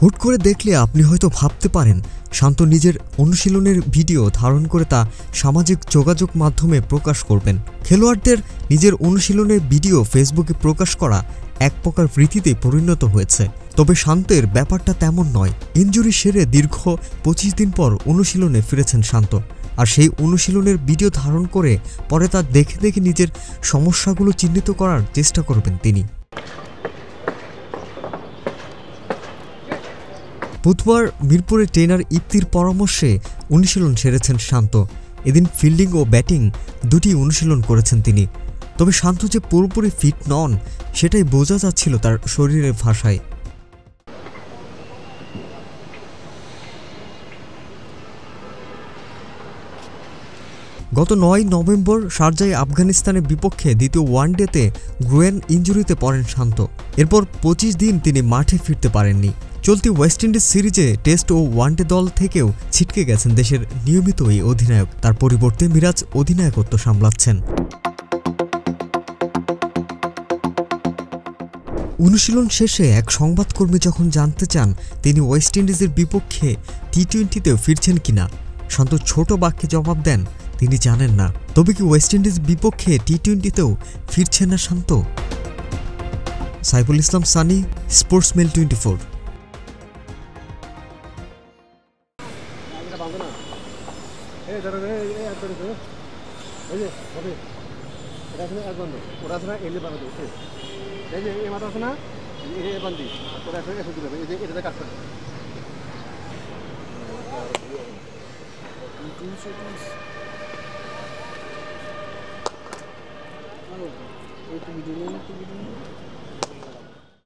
হুট করে দেখলে আপনি হয়তো ভাবতে পারেন শান্ত নিজের অনুশীলনের ভিডিও ধারণ করে তা সামাজিক যোগাযোগ মাধ্যমে প্রকাশ করবেন। খেলোয়াড়দের নিজের অনুশীলনের ভিডিও ফেসবুকে প্রকাশ করা এক প্রকার রীতিতে পরিণত হয়েছে। তবে শান্তের ব্যাপারটা তেমন নয়। ইনজুরি সেরে দীর্ঘ 25 দিন পর অনুশীলনে ফিরেছেন শান্ত, আর সেই অনুশীলনের ভিডিও ধারণ করে পরে তা দেখে দেখে নিজের সমস্যাগুলো চিহ্নিত করার চেষ্টা করবেন তিনি। বুধবার মিরপুরে ট্রেনার ইপ্তির পরামর্শে অনুশীলন সেরেছেন শান্ত। এদিন ফিল্ডিং ও ব্যাটিং দুটি অনুশীলন করেছেন তিনি। তবে শান্ত যে পুরোপুরি ফিট নন সেটাই বোঝা যাচ্ছিল তার শরীরের ভাষায়। গত 9 নভেম্বর শারজায় আফগানিস্তানের বিপক্ষে দ্বিতীয় ওয়ানডেতে গ্রোয়েন ইনজুরিতে পড়েন শান্ত। এরপর 25 দিন তিনি মাঠে ফিরতে পারেননি। চলতি ওয়েস্ট ইন্ডিজ সিরিজে টেস্ট ও ওয়ানডে দল থেকেও ছিটকে গেছেন দেশের নিয়মিত এই অধিনায়ক। তার পরিবর্তে মিরাজ অধিনায়কত্ব সামলাচ্ছেন। অনুশীলন শেষে এক সংবাদকর্মী যখন জানতে চান তিনি ওয়েস্ট ইন্ডিজের বিপক্ষে টি-20তেও ফিরছেন কিনা, শান্ত ছোট বাক্যে জবাব দেন তিনি জানেন না। তবে কি ওয়েস্ট ইন্ডিজ বিপক্ষে টি-20তেও ফিরছেন না শান্ত? Saiful Islam Sunny, স্পোর্টসমেল 24। Oh, itu videonya itu videonya.